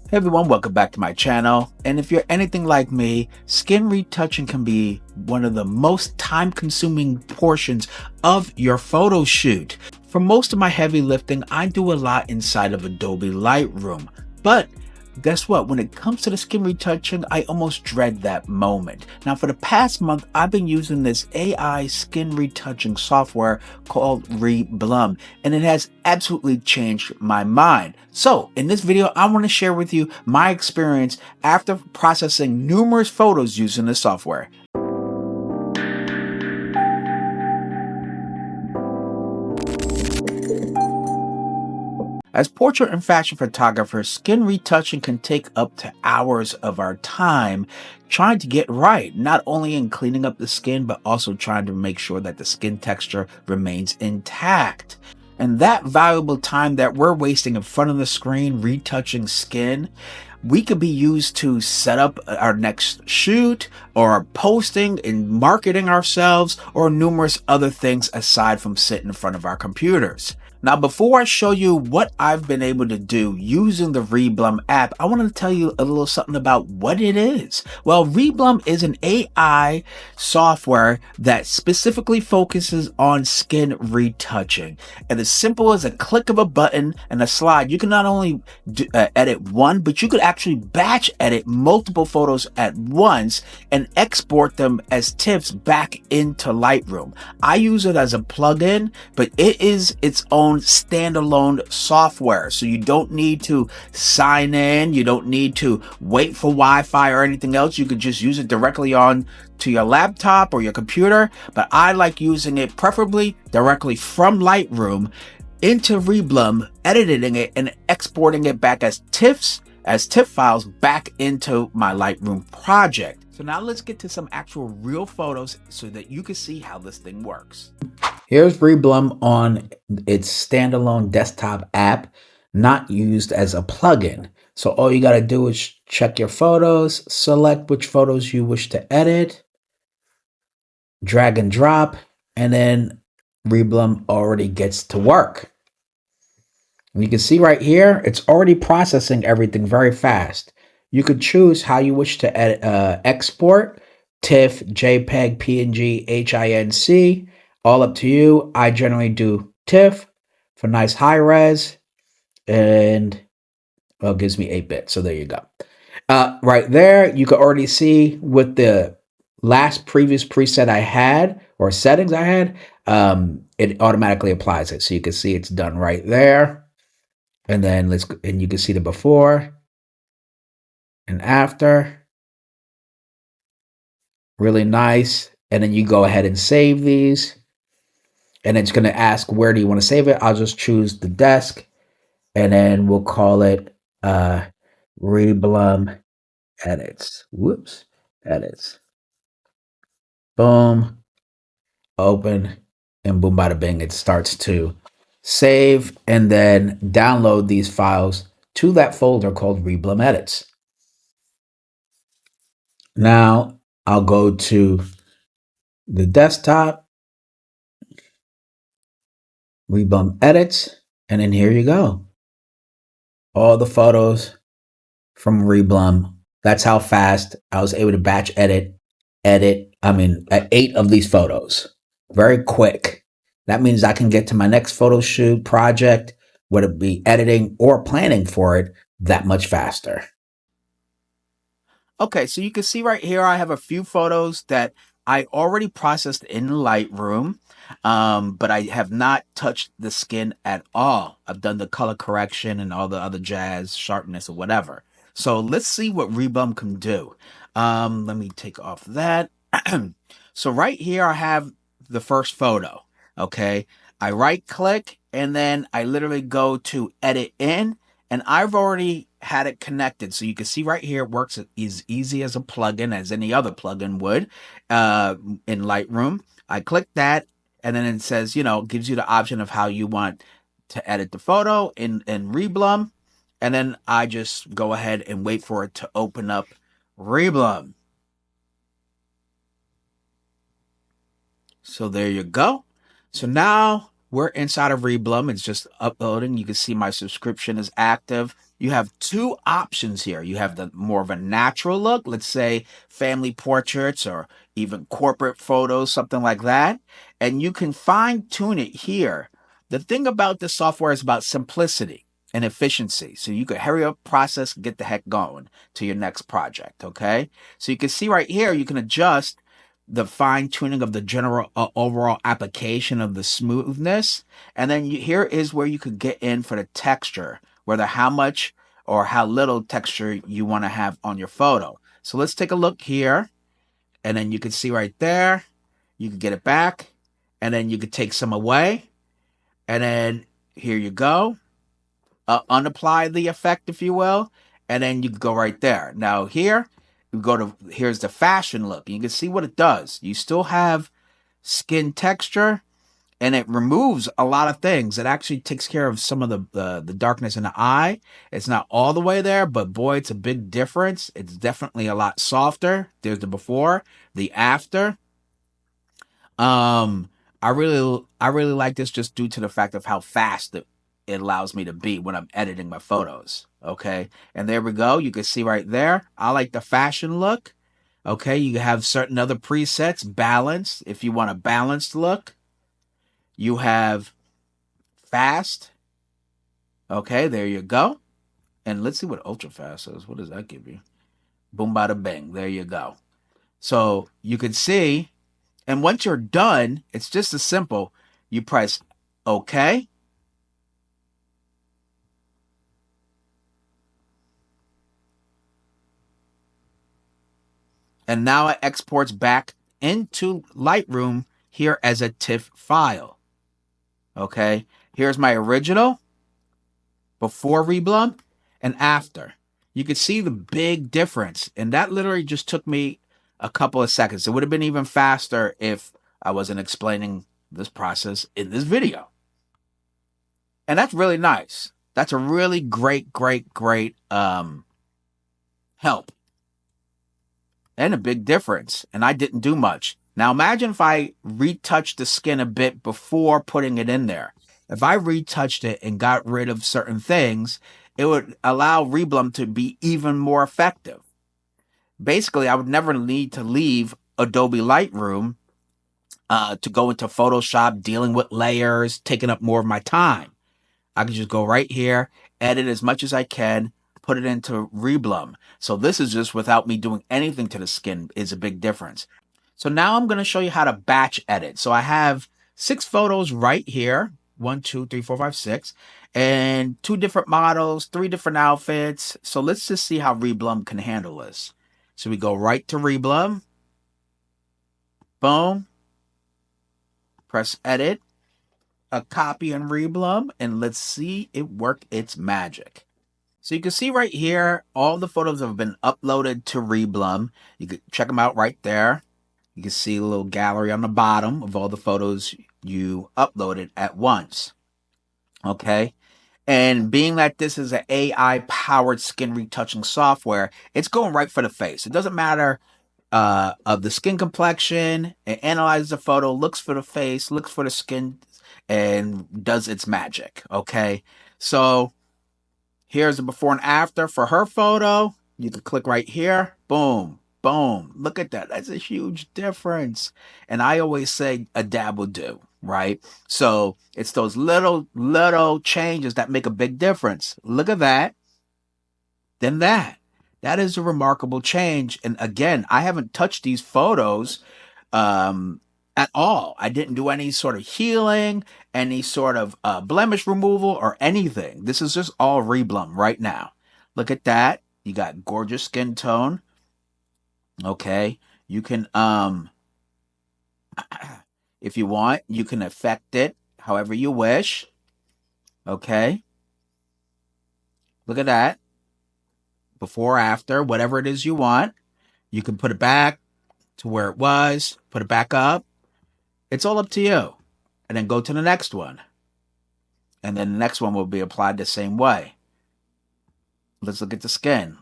Hey everyone, welcome back to my channel. And if you're anything like me, skin retouching can be one of the most time-consuming portions of your photo shoot. For most of my heavy lifting, I do a lot inside of Adobe Lightroom. But guess what? When it comes to the skin retouching, I almost dread that moment. Now, for the past month, I've been using this AI skin retouching software called Reblum, and it has absolutely changed my mind. So, in this video, I want to share with you my experience after processing numerous photos using this software. As portrait and fashion photographers, skin retouching can take up to hours of our time trying to get right, not only in cleaning up the skin, but also trying to make sure that the skin texture remains intact. And that valuable time that we're wasting in front of the screen retouching skin, we could be used to set up our next shoot or posting and marketing ourselves or numerous other things aside from sitting in front of our computers. Now, before I show you what I've been able to do using the Reblum app, I want to tell you a little something about what it is. Well, Reblum is an AI software that specifically focuses on skin retouching. And as simple as a click of a button and a slide, you can not only edit one, but you could actually batch edit multiple photos at once and export them as TIFFs back into Lightroom. I use it as a plugin, but it is its own standalone software, so you don't need to sign in, you don't need to wait for Wi-Fi or anything else. You could just use it directly on to your laptop or your computer, but I like using it preferably directly from Lightroom into Reblum, editing it and exporting it back as TIFFs, as TIFF files back into my Lightroom project. So now let's get to some actual real photos so that you can see how this thing works. Here's Reblum on its standalone desktop app, not used as a plugin. So all you got to do is check your photos, select which photos you wish to edit, drag and drop, and then Reblum already gets to work. And you can see right here, it's already processing everything very fast. You could choose how you wish to edit, export, TIFF, JPEG, PNG, HINC. All up to you. I generally do TIFF for nice high res, and well, it gives me 8-bit. So there you go. Right there, you can already see with the previous preset I had or settings I had, it automatically applies it. So you can see it's done right there. And then and you can see the before and after. Really nice. And then you go ahead and save these. And it's going to ask, where do you want to save it? I'll just choose the desk, and then we'll call it Reblum Edits. Whoops, Edits. Boom, open, and boom, bada bing, it starts to save and then download these files to that folder called Reblum Edits. Now I'll go to the desktop, Reblum Edits, and then here you go. All the photos from Reblum. That's how fast I was able to batch edit 8 of these photos. Very quick. That means I can get to my next photo shoot project, whether it be editing or planning for it, that much faster. Okay, so you can see right here, I have a few photos that I already processed in Lightroom, but I have not touched the skin at all. I've done the color correction and all the other jazz, sharpness or whatever. So let's see what Reblum can do. Let me take off that. So right here, I have the first photo. Okay, I right click and then I literally go to edit in, and I've already had it connected. So you can see right here, it works as easy as a plugin, as any other plugin would in Lightroom. I click that, and then it says, gives you the option of how you want to edit the photo in Reblum. And then I just go ahead and wait for it to open up Reblum. So there you go. So now we're inside of Reblum. It's just uploading. You can see my subscription is active. you have two options here. You have the more of a natural look, let's say family portraits or even corporate photos, something like that. And you can fine tune it here. The thing about this software is about simplicity and efficiency. So you could hurry up process, get the heck going to your next project. Okay. So you can see right here, you can adjust the fine tuning of the general overall application of the smoothness. And then here is where you could get in for the texture, whether how much or how little texture you want to have on your photo. So let's take a look here. And then you can see right there, you can get it back. And then you could take some away. And then here you go. Unapply the effect, if you will. And then you can go right there. Now here, you go to, here's the fashion look. You can see what it does. You still have skin texture, and it removes a lot of things. It actually takes care of some of the darkness in the eye. It's not all the way there, but boy, it's a big difference. It's definitely a lot softer. There's the before, the after. I really like this just due to the fact of how fast it allows me to be when I'm editing my photos. Okay, and there we go. You can see right there. I like the fashion look. Okay, you have certain other presets, balance. If you want a balanced look, you have fast. Okay, there you go. And let's see what ultra fast is. What does that give you? Boom, bada, bang. There you go. So you can see, and once you're done, it's just as simple. You press OK. And now it exports back into Lightroom here as a TIFF file. Okay, here's my original before Reblum and after. You can see the big difference. And that literally just took me a couple of seconds. It would have been even faster if I wasn't explaining this process in this video. And that's really nice. That's a really great help. And a big difference. And I didn't do much. Now imagine if I retouched the skin a bit before putting it in there. If I retouched it and got rid of certain things, it would allow Reblum to be even more effective. Basically, I would never need to leave Adobe Lightroom to go into Photoshop, dealing with layers, taking up more of my time. I can just go right here, edit as much as I can, put it into Reblum. So this is just without me doing anything to the skin is a big difference. So now I'm going to show you how to batch edit. So I have 6 photos right here. 1, 2, 3, 4, 5, 6. And 2 different models, 3 different outfits. So let's just see how Reblum can handle this. So we go right to Reblum. Boom. Press edit. A copy in Reblum. And let's see it work its magic. So you can see right here, all the photos have been uploaded to Reblum. You can check them out right there. You can see a little gallery on the bottom of all the photos you uploaded at once. Okay. And being that this is an AI powered skin retouching software, it's going right for the face. It doesn't matter of the skin complexion. It analyzes the photo, looks for the face, looks for the skin, and does its magic. Okay. So here's the before and after for her photo. You can click right here. Boom. Boom. Look at that. That's a huge difference. And I always say a dab will do, right? So it's those little changes that make a big difference. Look at that. Then that. That is a remarkable change. And again, I haven't touched these photos at all. I didn't do any sort of healing, any sort of blemish removal or anything. This is just all Reblum right now. Look at that. You got gorgeous skin tone. Okay. You can, if you want, you can affect it however you wish. Okay. Look at that. Before, after, whatever it is you want. You can put it back to where it was, put it back up. It's all up to you. And then go to the next one. And then the next one will be applied the same way. Let's look at the skin.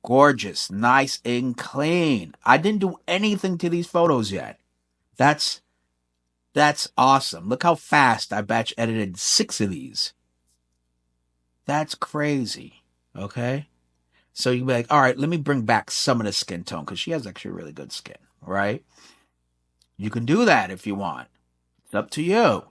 Gorgeous, nice and clean. I didn't do anything to these photos yet. That's awesome. Look how fast I batch edited 6 of these. That's crazy. Okay. So you can be like, all right, let me bring back some of the skin tone because she has actually really good skin, right? You can do that if you want. It's up to you.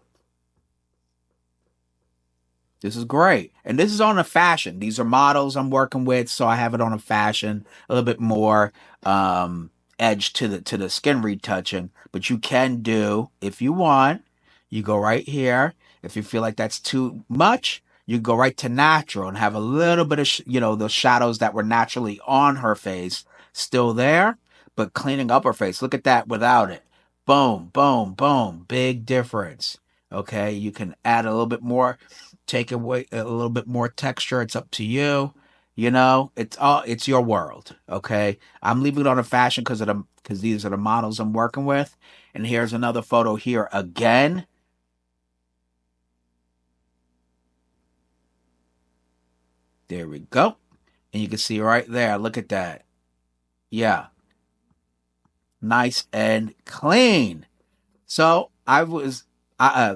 This is great. And this is on a fashion. These are models I'm working with, so I have it on a fashion, a little bit more um edge to the skin retouching. But you can do, if you want, you go right here. If you feel like that's too much, you go right to natural and have a little bit of the shadows that were naturally on her face still there, but cleaning up her face. Look at that without it. Boom, boom, boom. Big difference. Okay, you can add a little bit more, take away a little bit more texture. It's up to you. It's your world. Okay, I'm leaving it on a fashion because these are the models I'm working with. And here's another photo here again. There we go. And you can see right there. Look at that. Yeah, nice and clean. So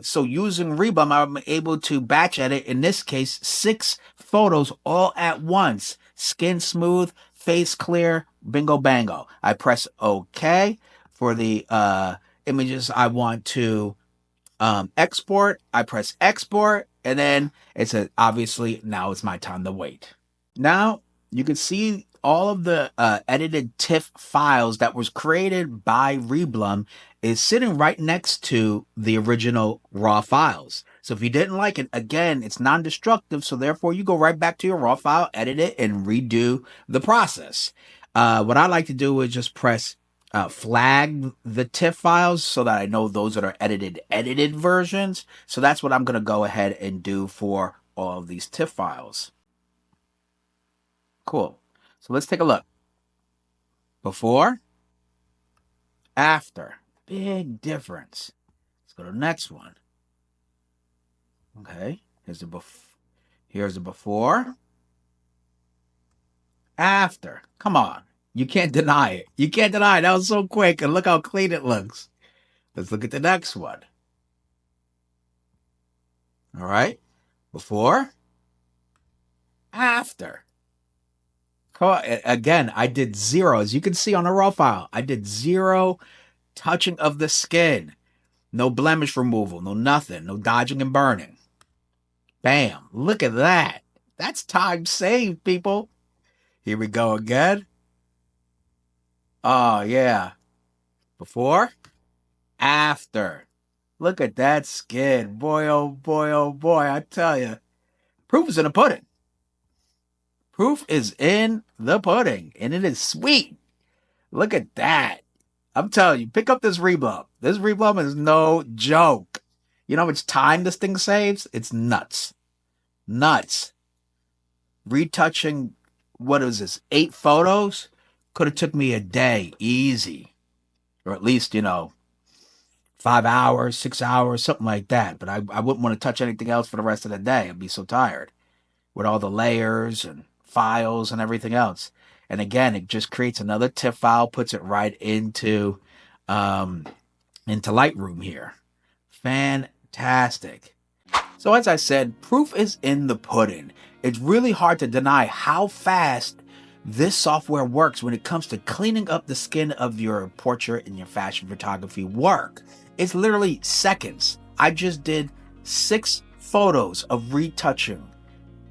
so using Reblum, I'm able to batch edit, in this case, 6 photos all at once. Skin smooth, face clear, bingo bango. I press OK for the images I want to export. I press export, and then it says, obviously, now it's my time to wait. Now you can see all of the edited TIFF files that was created by Reblum is sitting right next to the original raw files. So if you didn't like it, again, it's non-destructive. So therefore you go right back to your raw file, edit it, and redo the process. What I like to do is just press flag the TIFF files so that I know those that are edited versions. So that's what I'm going to go ahead and do for all of these TIFF files. Cool. So let's take a look. Before, after. Big difference. Let's go to the next one. Okay. Here's the before. After. Come on. You can't deny it. You can't deny it. That was so quick. And look how clean it looks. Let's look at the next one. All right. Before. After. Again, I did 0. As you can see on the raw file, I did 0 touching of the skin. No blemish removal, no nothing, no dodging and burning. Bam. Look at that. That's time saved, people. Here we go again. Oh, yeah. Before, after. Look at that skin. Boy, oh boy, oh boy. I tell you. Proof is in the pudding. Proof is in the pudding, and it is sweet. Look at that. I'm telling you, pick up this Reblum. This Reblum is no joke. You know how much time this thing saves? It's nuts. Nuts. Retouching, what is this, 8 photos? Could have took me a day, easy. Or at least, 5 hours, 6 hours, something like that. But I wouldn't want to touch anything else for the rest of the day. I'd be so tired with all the layers and files and everything else. And again, it just creates another TIFF file, puts it right into Lightroom here. Fantastic. So as I said, proof is in the pudding. It's really hard to deny how fast this software works when it comes to cleaning up the skin of your portrait and your fashion photography work. It's literally seconds. I just did 6 photos of retouching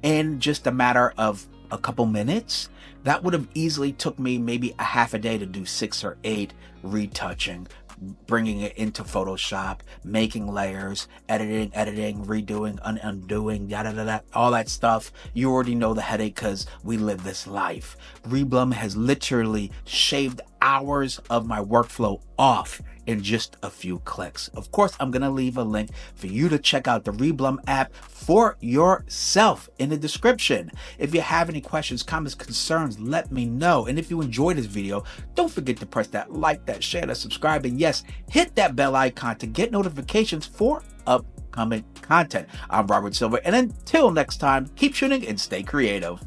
in just a matter of a couple minutes. That would have easily took me maybe a half a day to do 6 or 8 retouching, bringing it into Photoshop, making layers, editing, redoing, undoing, yada yada, all that stuff. You already know the headache because we live this life. Reblum has literally shaved hours of my workflow off in just a few clicks. Of course, I'm going to leave a link for you to check out the Reblum app for yourself in the description. If you have any questions, comments, concerns, let me know. And if you enjoyed this video, don't forget to press that like, that share, that subscribe, and yes, hit that bell icon to get notifications for upcoming content. I'm Robert Silver, and until next time, keep shooting and stay creative.